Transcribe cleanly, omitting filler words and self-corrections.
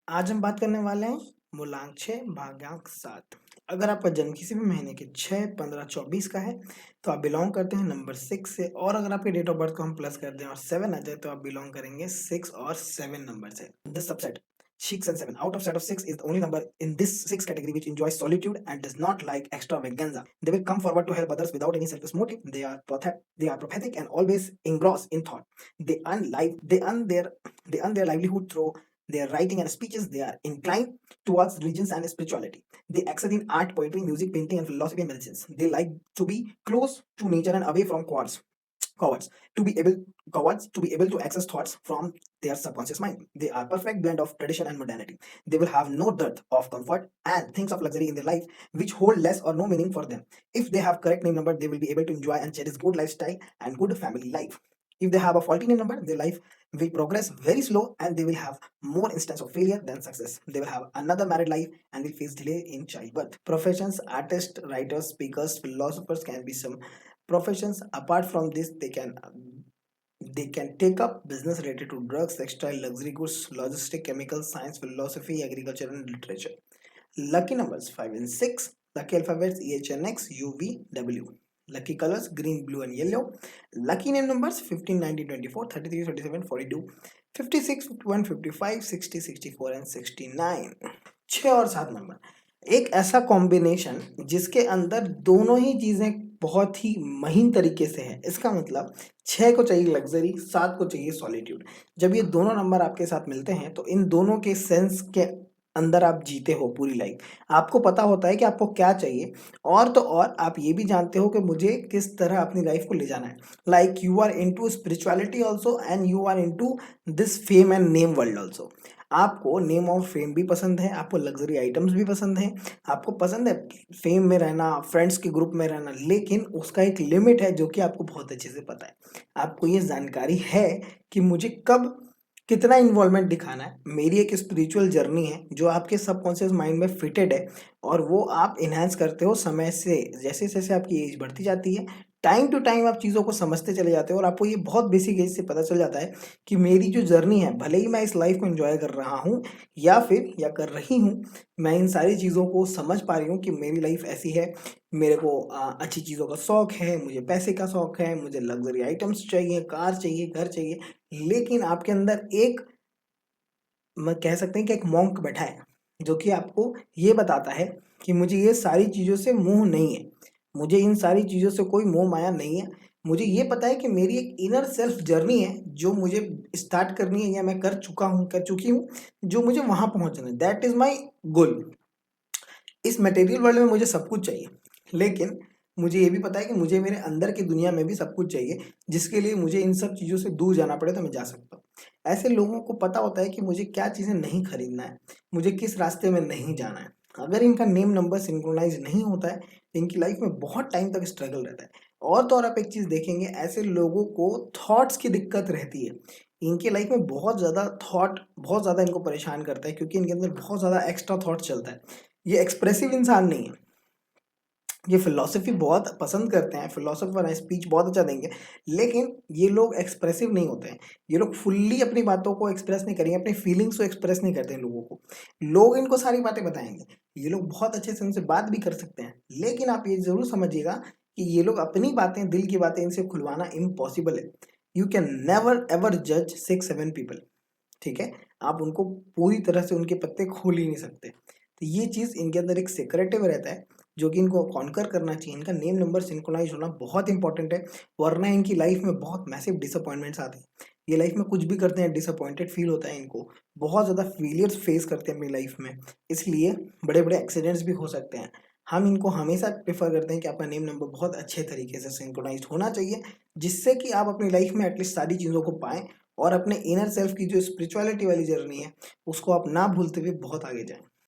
आज हम बात करने वाले हैं मूलांक 6 भागांक 7। अगर आपका जन्म किसी भी महीने के 6, 15, 24 का है तो आप बिलोंग करते हैं नंबर 6 से। और अगर आपके डेट ऑफ बर्थ को हम प्लस कर दें और 7 आ जाए तो आप बिलोंग करेंगे 6 और 7 नंबर से। The subset 6 and 7 out of set of 6 is the only number in this 6 category which enjoys solitude and does not like extravaganza. They will come forward to help others without any selfish motive. They are prophetic and always engrossed in thought. They earn their livelihood through their writing and speeches. They are inclined towards religions and spirituality. They excel in art, poetry, music, painting, and philosophy and medicines. They like to be close to nature and away from cowards to be able to access thoughts from their subconscious mind. They are perfect blend of tradition and modernity. They will have no dearth of comfort and things of luxury in their life which hold less or no meaning for them. If they have correct name number, they will be able to enjoy and cherish good lifestyle and good family life. If they have a faulty name number, their life will progress very slow and they will have more instance of failure than success. They will have another married life and will face delay in childbirth. Professions: artists, writers, speakers, philosophers can be some professions. Apart from this, they can take up business related to drugs, textile, luxury goods, logistic, chemicals, science, philosophy, agriculture, and literature. Lucky numbers 5 and 6. Lucky alphabets EHNX, UVW. Lucky colors green, blue, and yellow. Lucky name numbers 15, 19, 24, 33, 37, 42, 56, 51, 55, 60, 64, and 69. 6 और 7 number एक ऐसा combination जिसके अंदर दोनों ही चीजें बहुत ही महीन तरीके से है। इसका मतलब 6 को चाहिए लग्जरी, 7 को चाहिए सॉलिट्यूड। जब ये दोनों नंबर आपके साथ मिलते हैं तो इन दोनों के सेंस के अंदर आप जीते हो पूरी लाइफ। आपको पता होता है कि आपको क्या चाहिए, और तो और आप ये भी जानते हो कि मुझे किस तरह अपनी लाइफ को ले जाना है। Like you are into spirituality also and you are into this fame and name world also. आपको नेम और फेम भी पसंद है, आपको लग्जरी आइटम्स भी पसंद है, आपको पसंद है फेम में रहना, फ्रेंड्स के ग्रुप में रहना, लेकिन उसका एक लिमिट है जो कि आपको बहुत अच्छे से पता है। आपको ये जानकारी है कि मुझे कब कितना इन्वॉल्वमेंट दिखाना है। मेरी एक स्पिरिचुअल जर्नी है जो आपके सबकॉन्शियस माइंड में फिटेड है, और वो आप इन्हांस करते हो समय से। जैसे जैसे आपकी एज बढ़ती जाती है, टाइम टू टाइम आप चीज़ों को समझते चले जाते हो, और आपको ये बहुत बेसिक एज से पता चल जाता है कि मेरी जो जर्नी है, भले ही मैं इस लाइफ को एंजॉय कर रहा हूँ या कर रही हूँ, मैं इन सारी चीज़ों को समझ पा रही हूँ कि मेरी लाइफ ऐसी है। मेरे को अच्छी चीज़ों का शौक है, मुझे पैसे का शौक है, मुझे लग्जरी आइटम्स चाहिए, कार चाहिए, घर चाहिए। लेकिन आपके अंदर एक, मैं कह सकते हैं कि एक मॉन्क बैठा है जो कि आपको ये बताता है कि मुझे ये सारी चीज़ों से मोह नहीं है, मुझे इन सारी चीज़ों से कोई मोह माया नहीं है। मुझे ये पता है कि मेरी एक इनर सेल्फ जर्नी है जो मुझे स्टार्ट करनी है, या मैं कर चुकी हूँ, जो मुझे वहाँ पहुँचना है। दैट इज़ माई गोल। इस मटेरियल वर्ल्ड में मुझे सब कुछ चाहिए, लेकिन मुझे ये भी पता है कि मुझे मेरे अंदर की दुनिया में भी सब कुछ चाहिए, जिसके लिए मुझे इन सब चीज़ों से दूर जाना पड़े तो मैं जा सकता हूँ। ऐसे लोगों को पता होता है कि मुझे क्या चीज़ें नहीं खरीदना है, मुझे किस रास्ते में नहीं जाना है। अगर इनका नेम नंबर सिंक्रोनाइज नहीं होता है तो इनकी लाइफ में बहुत टाइम तक स्ट्रगल रहता है। और तो और आप एक चीज़ देखेंगे, ऐसे लोगों को थॉट्स की दिक्कत रहती है। इनके लाइफ में बहुत ज़्यादा इनको परेशान करता है, क्योंकि इनके अंदर बहुत ज़्यादा एक्स्ट्रा थॉट चलता है। ये एक्सप्रेसिव इंसान नहीं है। ये फिलॉसफी बहुत पसंद करते हैं, फिलोसोफर हैं, स्पीच बहुत अच्छा देंगे, लेकिन ये लोग एक्सप्रेसिव नहीं होते हैं। ये लोग फुल्ली अपनी बातों को एक्सप्रेस नहीं करेंगे, अपनी फीलिंग्स को एक्सप्रेस नहीं करते हैं लोगों को। लोग इनको सारी बातें बताएंगे, ये लोग बहुत अच्छे से उनसे बात भी कर सकते हैं, लेकिन आप ये जरूर समझिएगा कि ये लोग अपनी बातें, दिल की बातें इनसे खुलवाना इम्पॉसिबल है। यू कैन नेवर एवर जज 6-7 पीपल। ठीक है, आप उनको पूरी तरह से उनके पत्ते खोल ही नहीं सकते। तो ये चीज़ इनके अंदर एक सेक्रेटिव रहता है जो कि इनको कॉन्कर करना चाहिए। इनका नेम नंबर सिंक्रोनाइज होना बहुत इंपॉर्टेंट है, वरना इनकी लाइफ में बहुत मैसिव डिसअपॉइंटमेंट्स आते हैं। ये लाइफ में कुछ भी करते हैं डिसअपॉइंटेड फील होता है इनको, बहुत ज़्यादा फेलियर्स फेस करते हैं अपनी लाइफ में, इसलिए बड़े बड़े एक्सीडेंट्स भी हो सकते हैं। हम इनको हमेशा प्रेफर करते हैं कि आपका नेम नंबर बहुत अच्छे तरीके से सिंक्रोनाइज होना चाहिए, जिससे कि आप अपनी लाइफ में एटलीस्ट सारी चीज़ों को पाएँ, और अपने इनर सेल्फ की जो स्पिरिचुअलिटी वाली जर्नी है उसको आप ना भूलते हुए बहुत आगे जाएं।